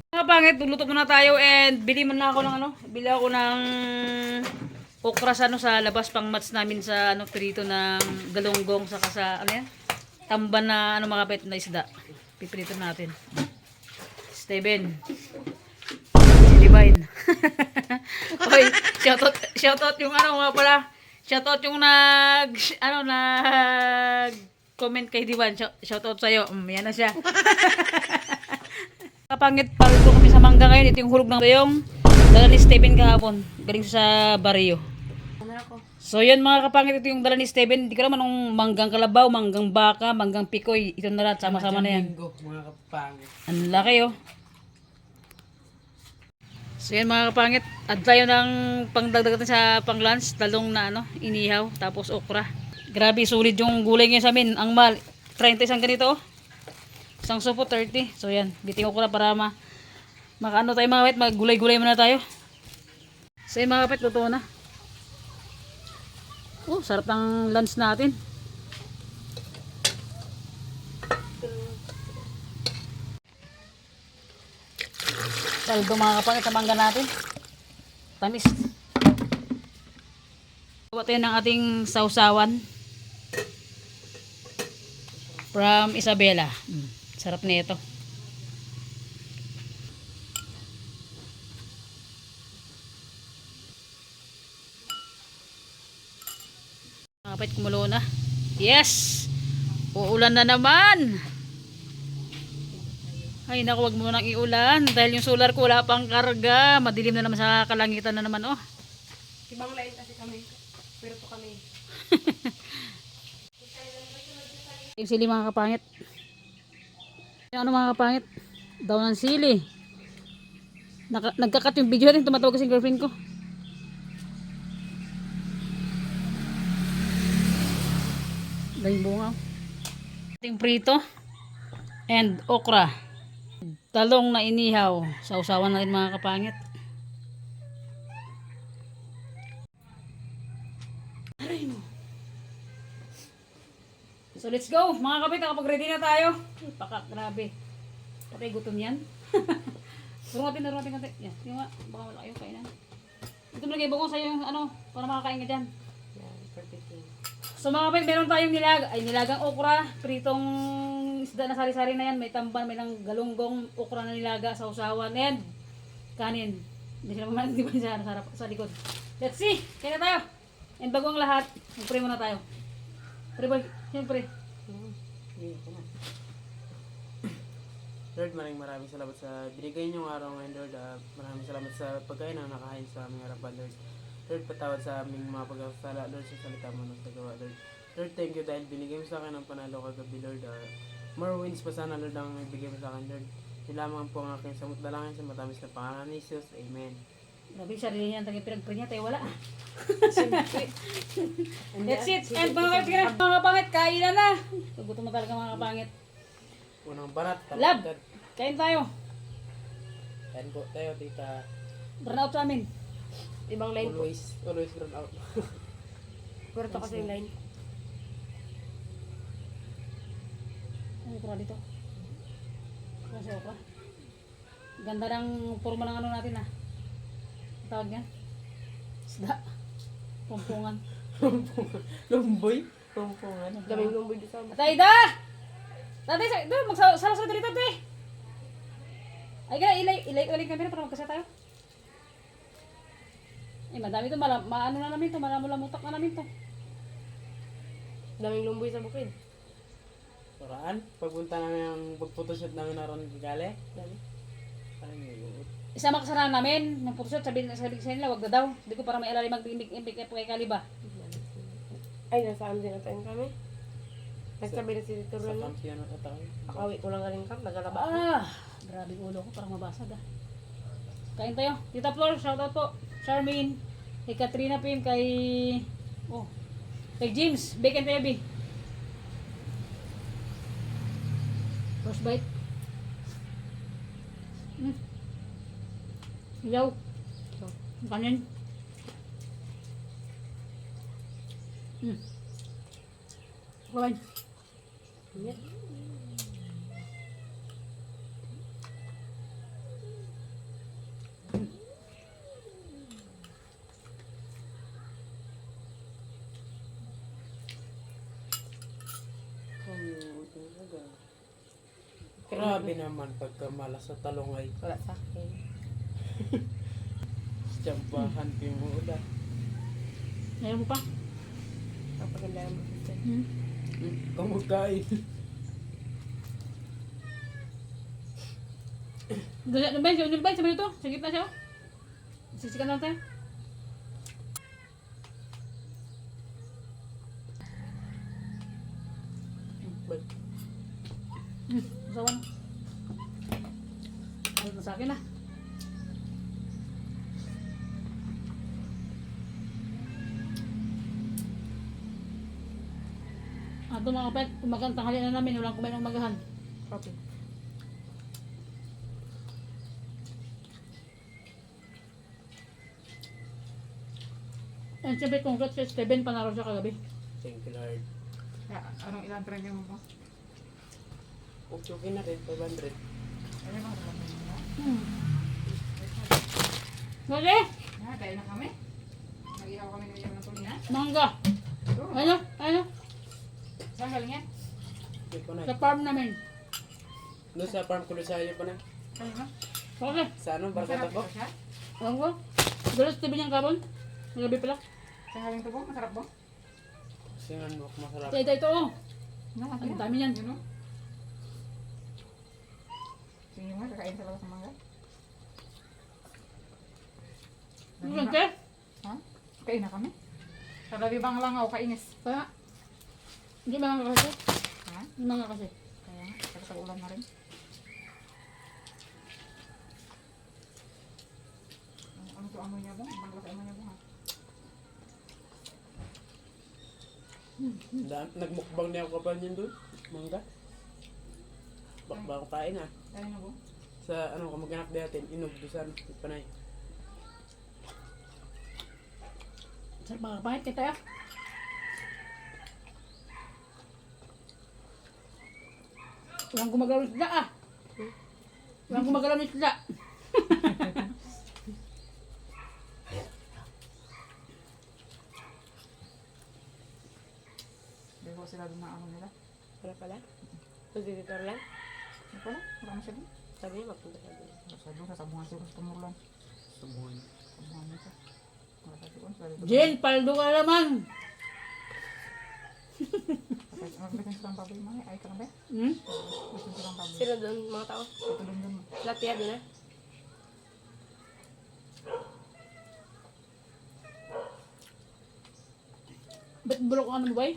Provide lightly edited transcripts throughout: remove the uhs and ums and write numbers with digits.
Mga pangit, luluto muna tayo and bili muna ako ng ano, bili ako ng okra sa ano sa labas pang mats namin sa ano prito ng galunggong saka sa ano yan, tamban na ano mga pet na isda. Piprito natin. Steven. Si Divine. Oy, shoutout yung ano nga pala. Shoutout yung nag comment kay Divine. Shoutout sa iyo. Yan na siya. Kapangit paluto kami sa mangga ngayon. Ito yung hulog ng yung dala ni Steven kahapon. Galing sa Barrio. So yan mga kapangit, ito yung dala ni Steven. Hindi ka naman nung manggang kalabaw, manggang baka, manggang pikoy. Ito na lahat, sama-sama na yan. Mga kapangit. Ang laki oh. So yan mga kapangit, add tayo ng pangdagdag natin sa pang lunch, talong na ano, inihaw, tapos okra. Grabe, sulit yung gulay ngayon sa amin. Ang mahal, 30 isang ganito oh. Isang supo, 30. So yan, biting okra para makaano tayo mga kapit, maggulay-gulay muna tayo. So yan mga kapit, luto na. Oh, sarap ng lunch natin. Saldo mga kapangit sa mangga natin. Tamis. Gawa tayo ng ating sausawan. From Isabela. Sarap nito. Mga kapit, kumulo na. Yes! Uulan na naman! Ay naku, wag mo nang iulan dahil yung solar ko wala pang karga. Madilim na naman sa kalangitan na naman oh. Ibang lain kasi kami. Pero to kami. Yung sili mga kapangit. Yung ano mga kapangit? Daw ng sili. Nagkakat yung video rin. Tumatawag kasi yung girlfriend ko. Dahil bunga. Ating prito. And okra. Talong na inihaw. Sausawan na rin mga kapangit. Aray mo. So let's go. Mga kapit, nakapag-ready na tayo. Grabe. Patay gutom yan. Turungatin natin. Yan. Yung nga, baka wala kayong kainan. Ito mo lagay bukong sa'yo yung ano, para makakain ka dyan. Yan, perfect. So mga kapit, meron tayong nilagang okra, pritong isda na sari-sari na yan, may tamban, may lang galunggong, okra na nilaga, sausawan, and kanin. Hindi sila mamalang di ba sa likod. Let's see! Kaya na tayo! And bago ang lahat, mag-pray muna tayo. Pray boy, siyempre. Lord, maraming salamat sa binigay niyong araw ngayon, Lord. Maraming salamat sa pagkain na nakahain sa aming harapan, Lord. Lord, patawad sa aming mga pagkakasala, Lord, sa salita mo ng tagawa, Lord. Lord, thank you dahil binigay mo sa akin ang panalo kagabi, Lord. More wins pa sana, Lord, ang ibigay mo sa akin, Lord. Lamang po ang aking samot dalangin sa matamis na pangalan ni Jesus. Amen. Grabe, sarili niya ang taging pinag-pray niya, tayo wala. That's it. And mga kapangit, kain na. Gutom na talaga mga kapangit. Unang barat. Lab, kain tayo. Kain po tayo, tita. Burn out sa amin. Ibang line po. Always run out. Pero to kasi yung line. Ano ito dito? Kasi okra. Ganda ng forma ng ano natin ah. Ang tawag niya? Isda. Pumpungan. Lumboy? Pumpungan. Daming lumboy doon sa Tatay da! Tatay, doon, magsara-sara dito, te. Ay, gana, ilay kami para magkasa tayo. Eh, madami to, maano na namin to, malamutak na namin to. daming lumboy sa bukid. Paraan? Pagpunta namin ang pag-photoshoot namin na ron gale. Dami. Parang yung Isa makasara namin, ng photoshoot, sabi sa nila, wag na daw. Hindi ko para may alali mag-imbig kay Kaliba. Ay, nasa amin din natin kami. Nagsabi na si Tito sa Ron. kampiyon at ako. Akawi ko lang galing kam, nagalaba. Ah, grabe ulo ko, parang mabasag ah. Kain tayo. Tita Flor, shoutout po. Charmaine, kay Katrina Pim, kay James, Bacon Baby. First bite. Hilaw. Kanin. Kain. Yeah. Grabe naman pagkamalas sa talong ay Wala sa akin. tsambahan ko yung ulan. Ngayon mo pa? Kapaganda naman sister. Kamagkain. Ganyan, ano ba yun? Ano ba yun? Sabi nito? Sa gitna siya? Sisikan lang tayo. Usawa na. Ayos na sa akin ah. Ito mga kapit, umagang tanghali na namin, walang kumain ng magahan. Okay. And siyempre, congrats kay Steven, panaro siya kagabi. Thank you Lord. Anong ilang trending mo po? Okay na rin, 500. Ano bang trending mo? Mali! Dahil na kami. Mag-ihaw kami ng tulingan. Mangga! Ano? Ano? Saan galing yan? Hindi ko na. Sa farm namin. Doon sa farm Kulisayo pa na. Kaya ba? Okay. Sa anong Masarap barkata po? ba siya? Alam ko. Galas TV niyang kapon. Nagabi pala. Saan galing to po? Masarap ba? Singan mo masarap. Ito oh. Ang Ang dami niyan. Yun o. Sige nga, kakain sa labas ng mangga. Ano yan, te? Ha? Kain na kami. Sa labi bang langaw, kainis. Kaya. Hindi mga kasi. Ha? Hindi mga kasi. Kaya nga, sa ulan na rin. Ano to amoy niya ba? Ang lasa amoy niya ba ha? Nagmukbang niya ako pa niyan doon. Mangga. Bakba ko kain ah. Dali na ba? Sa ano kamag-anak natin, inugdusan, panay. Sarap mga kapahit kay tayo. Walang gumagalaw ng isda ah. Walang gumagalaw ng isda. Hindi ko sila doon na ano nila. Wala pala. Visitor lang. Hindi pala, wala mo siya doon. Sabi niya magpunta sa doon. Sa doon, sa sabungan siguro sa tumulan. Subuhan. Sabungan niya siya. Wala sa doon, sa doon. Jen, paldo ka naman. Magbitin silang baboy mo. Ay, ka na ba? Hmm? Magbitin silang baboy. Sino doon mga tao? Ito doon doon. Lahat yan doon ah. Ba't bulok ka na boy?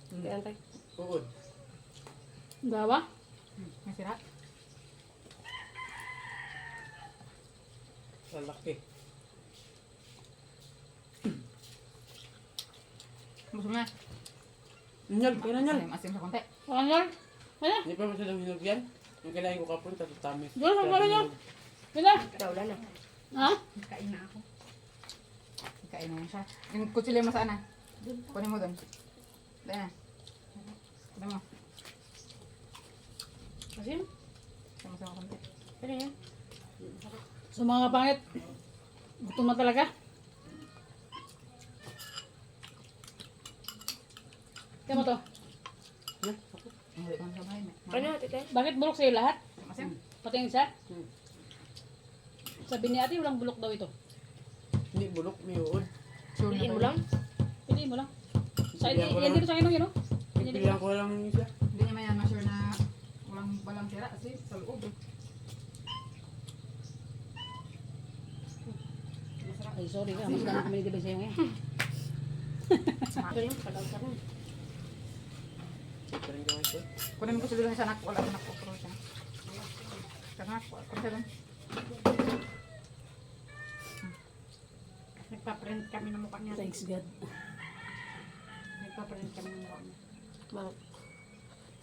Kaya antay. Uod. Gawa? May sira. Lalaki. Busog na. Nyal, kaya na nyal. Ay, masim sa konti. Ano yan? Ano? Hindi pa masyadong hinog yan. Yung kailangan ko kapon, tamis. Diyan, ang gawin niya. Kaya? Wala na. Ha? Kain na ako. Kain na siya. Yung kutsilyo mo saan na? Kunin mo doon. Dahil na. Kunin mo. Asim? Sama-sama konti. Ano yan? So mga pangit, gutom na talaga. Kaya mo to, Yan. Ang huli ko na sa bahay. Ano tite? bakit bulok sa'yo lahat? Masim. Pati yung isa? Hmm. Sabi ni ate, walang bulok daw ito. Hindi bulok, may uod. Sure na Piliin mo ba lang? Piliin mo lang. Sa Pilihan ko yan lang. dito sa akin, yun, no? Pilihan ko lang yung isa. Hindi naman yan ma-sure na walang sira kasi sa loob. Ay, sorry ka, mas dami kami nitibay sa'yo ngayon. Ito yung pagkaw ka rin. Ito rin gawin ko. Kunin mo kutsilyo doon sa anak. Wala sa anak ko. Pero siya. Sa anak ko. Kunin siya doon. Nagpa-print kami ng mukha niya. Thanks God. Nagpa-print kami ng mukha niya. Bakit?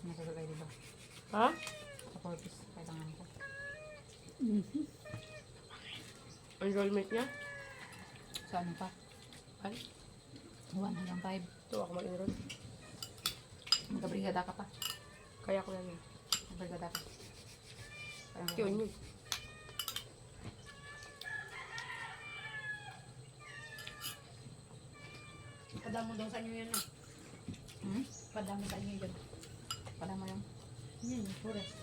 Nasasalay dito. Ha? Sa purpose. Kailangan ko. Enrollment niya? Sa ano pa? Ano? 1 hanggang 5. Ito ako mag-enroll. Magkabrigada ka pa. Kaya ko lang yun. Magkabrigada ka. Yun yun. Padamo daw sa inyo yan, ah. Hmm? Padamo sa inyo yun. Pala mo yung Yan, yung forest.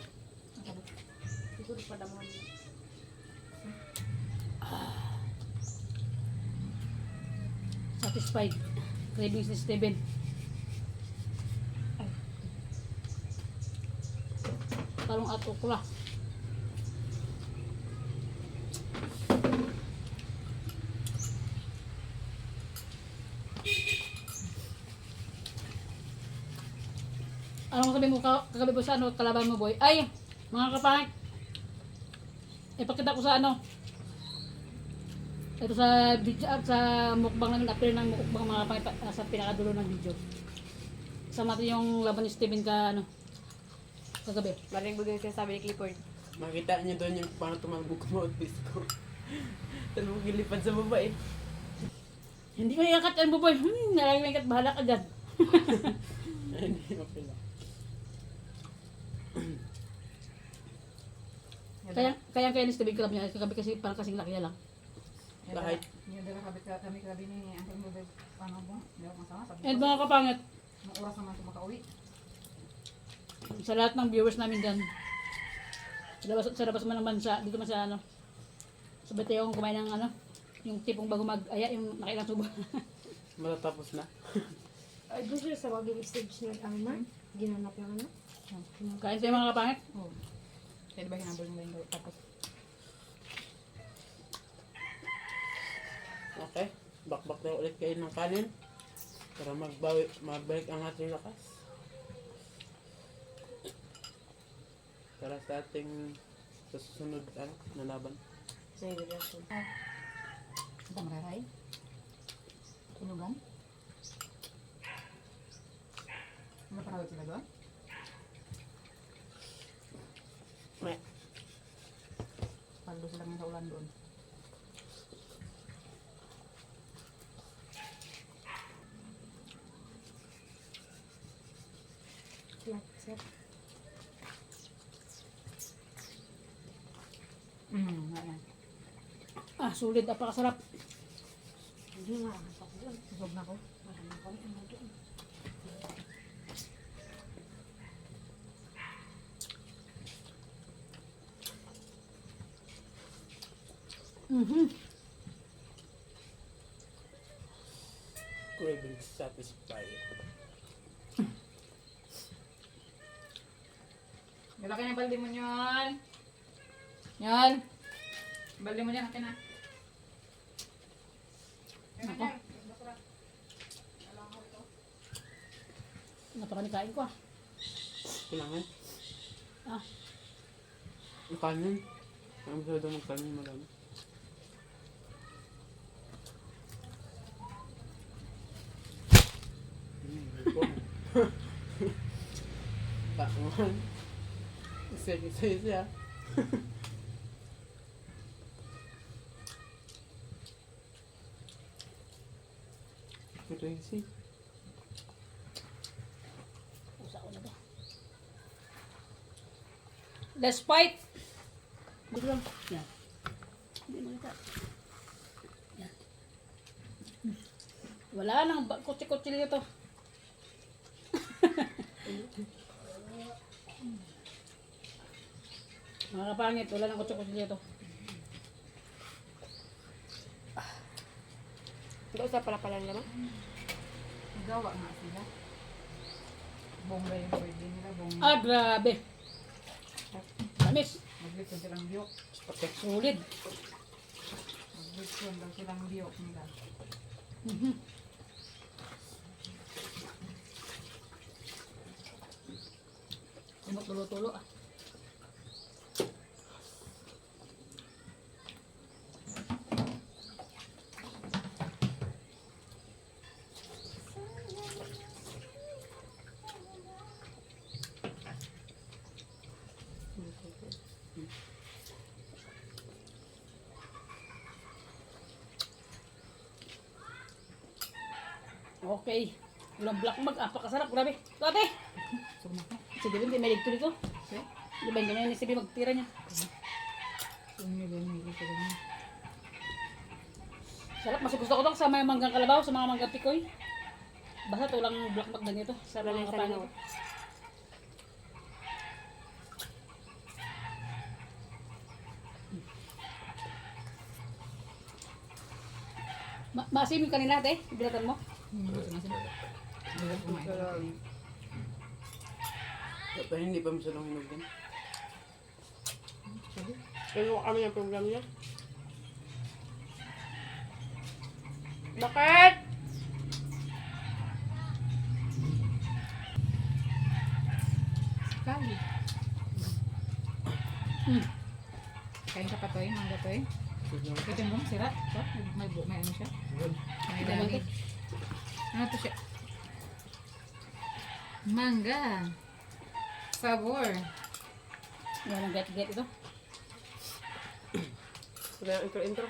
satisfied. Cravings ni Steven. Talong at okra. Ano sabi mo kagabi po sa ano, kalaban mo boy? Ay, mga kapangit. Ipakita ko sa ano. Ito sa video, sa mukbang namin, after ng mukbang mga kapangit, sa pinakadulo ng video. Kasama natin yung laban ni Steven ka ano, kagabi. Maring bugay siya sabi ni Clifford. Makita niyo doon yung paano tumalbog ko mouthpiece ko. Talbog gilipad sa baba eh. Hindi ko iyakat yan boy. Nalagay mo ikat, bahala ka dyan. Hindi, okay lang. Kaya ni Steven Club niya, kagabi kasi parang kasing laki niya lang. Kahit. Yung dala kami kabi ni Uncle Mabel. Paano ba? Hindi ako masama. Sabi And ko, mga kapangit, anong oras naman ito makauwi? sa lahat ng viewers namin dyan, sa labas man ng bansa, dito man sa ano, sa Batayong kumain ng ano, yung tipong bago mag-aya, yung nakailang subo. Matatapos na. Ay, doon siya sa waging stage na armor. Ginanap yung ano. Kain tayo mga kapangit. Oo. Kaya diba hinabol mo yung tapos Okay. Bakbak na ulit kayo ng kanin. Para magbalik ang ating lakas. Para sa ating susunod na laban. Sa iyo, Jason. ito mararay. Tulugan. Ano panawag sila doon? May. Paldo sila ngayon sa ulan doon. Flat set. Nga. Ah, sulit, napakasarap. Hindi nga, masak doon. Susog na ko. Maraming ko ano doon. Craving satisfied. Malaki na yung balde mo yun. Yan. Balde mo dyan, akin na. Ako. Napakanikain ko ah. Kailangan. Ah, Ang kanin. Ang masyado magkanin marami. Takman. Isa siya. Crazy. usa ko na to. Let's fight! Dito lang. Yan. Hindi makita. Yan. Wala nang kutsi-kutsi dito. Mga kapangit, wala nang kutsi-kutsi dito. Doon sa pala naman. Nagawa nga sila. Bongga yung birthday nila. Bongga. Ah, grabe. Tamis. Maglipon silang biyok. Sulit. Maglipon daw silang biyok nila. Imot tulo-tulo ah. Okay. Ulang black mag. Apakasarap. Grabe. Ito ate. Sug na ko. Si Dylan, di may ligto dito. Okay? Di ba yung ganyan ni Sibi magtira niya? Sug nyo ba yung ko ganyan? Sarap. Mas gusto ko ito sa mga manggang kalabaw, sa mga manggang pikoy. Basta ito lang black mag ganito. Sa Wala mga sa kapangit. linaw. Maasim yung kanina, te. Bilatan mo. Masin. Hindi ko kumain. Pero hindi pa masyadong hinog din. Pero kami ng program niya. Bakit? Kali. Kain ka pa to mangga to Ito yung bong, sira. So, may ano siya. May dami. Ano to siya? Mangga. Sabor. Yan ang get ito. Ito yung intro.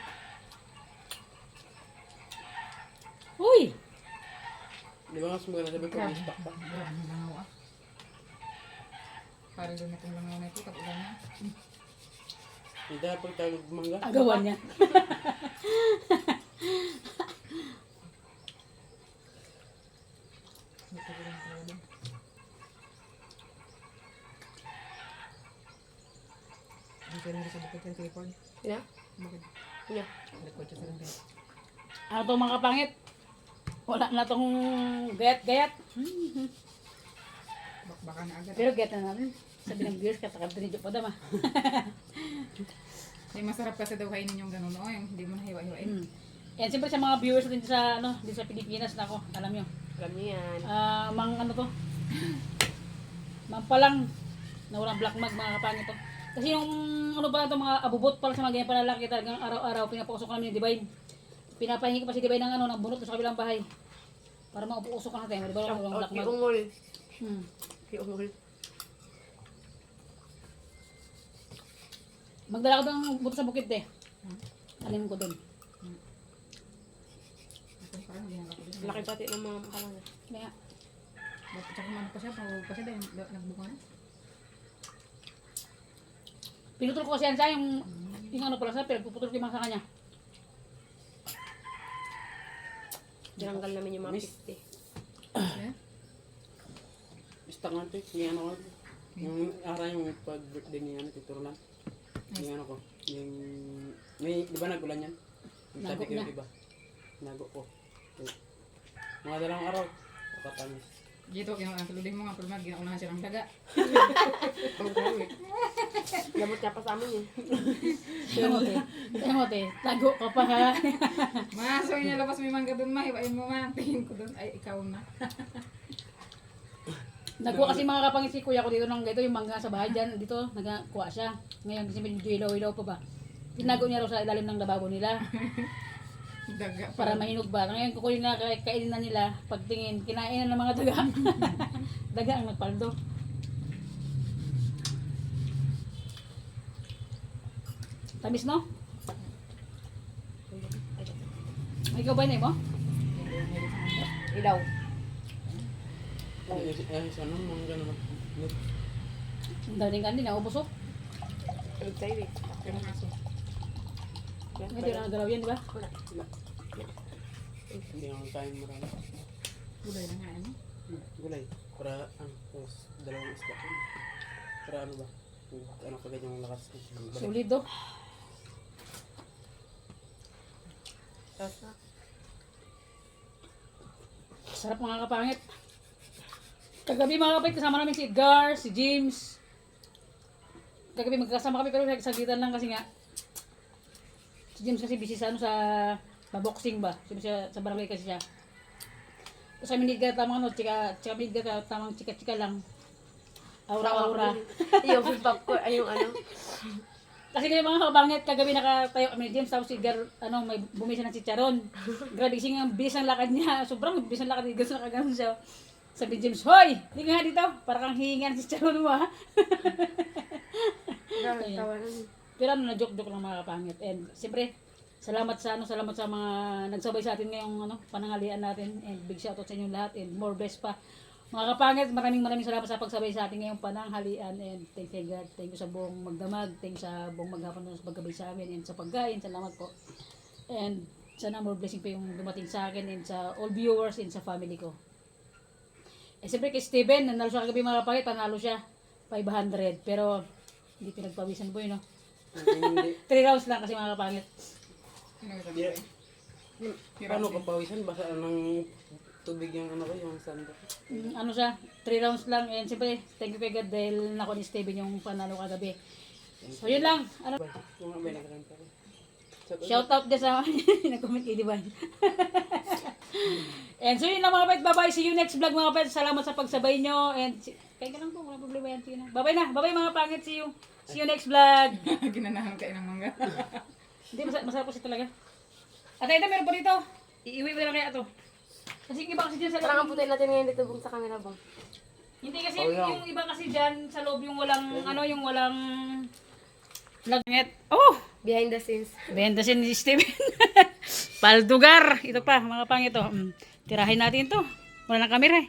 Uy! Di ba mas maganda sabi ko, Grabe. istak pa. Grabe ng langaw ah. Parang doon itong langaw na ito. Pag-ulan na. Hindi pag tayo mangga. Agawan niya. Dito na rin sa bukod yung tripod. Yeah? Bukod. Yeah. Record siya sa lang tayo. Ano to mga kapangit? Wala na tong gayat-gayat. Bakbaka na agad. Pero gayat na natin. Sabi ng viewers, katakad din pa dama. Ay, masarap kasi daw kainin yung ganun. O, yung hindi mo nahiwa-hiwain. And siyempre sa mga viewers din sa din sa Pilipinas nako, alam niyo. Alam niyo yan. Mang ano to? Mang palang na walang black mag mga kapangit to. Kasi yung ano ba ito mga abubot pala sa mga ganyan palalaki talagang araw-araw pinapauso ko namin yung Divine. Pinapahingi ko pa si Divine ng ng bunot sa kabilang bahay. Para mauusok ka natin, di ba walang black mag. Iungol. Hmm. Iungol. Magdala ko ng buto sa bukid eh. Alin ko doon. Ito parang hindi nakakabili. Laki pati ng mga makalang. Kaya, Tsaka man pa siya, pawag pa siya dahil nagbunga na. pinutol ko kasi yan siya yung ano pala sa pinagpuputol ko yung mga sa kanya. Tinanggal namin yung mga Miss. piste. Yeah? Istak nga ito. Yung ano ko. Yung araw yung pag-birthday ni ano, Tito Roland. Yung ano ko. Yung... May, di ba nagulan yan? Yung sabi Nago ko niya. yung iba. Nago ko. Mga dalawang araw. Kapatamis. Dito, ang tululin mo nga, pero ginaunahan siya ng daga. Ang dami. Gamot niya pa sa amin eh. Tingnan mo te, tago ka pa ha. Maso niya labas may mangga doon, mahiwain mo ma. Tingin ko doon, ay ikaw na. Nagkuha kasi mga kapangit si kuya ko dito ng ganito yung mangga sa bahay dyan. Dito, nagkuha siya. Ngayon kasi medyo ilaw-ilaw pa ba. Tinago niya raw sa ilalim ng lababo nila. Daga Para mahinog ba. Ngayon kukunin na, kainin na nila. Pagtingin, kinain na ng mga daga. Daga ang nagpaldo. Tamis no? Ikaw ba mo? Ilaw. Ano, mga gano'n. Ang daling kandi, naubos oh. Ang tayo eh. Pero aso. Hindi na nagalaw yan, di ba? Hindi naman tayo marami. Gulay na nga, ano? Gulay. Para, tapos, dalawang isda. Para ano ba? Ano kagad yung lakas. Solid oh. Sasa. Sarap mga kapangit. Kagabi mga kapangit, kasama namin si Edgar, si James. Kagabi magkasama kami pero sagitan lang kasi nga. Si James kasi busy sa ano sa boxing ba. Siya sa barangay kasi siya. Tapos sa Edgar tamang ano, chika Edgar tamang chika lang. Aura-aura. Yung feedback ko, ay yung ano. Kasi kaya mga kabangit, kagabi nakatayo kami ni James, tapos si Gar, may bumisa ng chicharon. Grabe kasi nga, bilis ang lakad niya. Sobrang bilis ang lakad niya, gusto nakaganon siya. Sabi ni James, hoy! Hindi nga dito, para kang hihingan ng chicharon mo ha. Grabe, tawanan. Pero na-joke-joke lang mga kapangit. And siyempre, salamat sa mga nagsabay sa atin ngayong panangalian natin. And big shoutout sa inyo lahat and more best pa. Mga kapangit, maraming salamat sa pagsabay sa atin ngayong pananghalian and thank you God, thank you sa buong magdamag, thank you sa buong maghapon sa paggabay sa amin and sa pagkain, salamat po. And sana more blessing pa yung dumating sa akin and sa all viewers and sa family ko. Eh siyempre kay Steven, nanalo siya kagabi mga kapangit, panalo siya 500 pero hindi pinagpawisan po yun no. Hindi. 3 rounds lang kasi mga kapangit. Ano ito? Yeah. Paano ka pawisan? Basa ng tubig yung ano ko, yung sando. Ano siya, 3 rounds lang. And siyempre, thank you kay God dahil nako ni Steven yung panalo kagabi. So yun lang. Ano? Yung mga binagaran pa rin. Shout out dyan sa nag-comment kay Divan. And so yun lang mga pet. Bye-bye. See you next vlog mga pet. Salamat sa pagsabay nyo. And kaya ka lang po. Wala problema yan. Sige na. Bye-bye na. Bye-bye mga pangit. See you. See you next vlog. Ginanahan kayo ng mangga. Hindi, masarap kasi talaga. At ito, meron pa dito. Iiwi ko na kaya ito. Kasi yung iba kasi dyan sa Parang ang loob. puti natin ngayon dito bong sa camera bong. Hindi kasi yung iba kasi dyan sa loob yung walang, ano, yung walang lagnet. Oh! Behind the scenes. Benta si Steven. Paldugar. Ito pa, mga pang ito. Tirahin natin to. Wala nang kamera eh.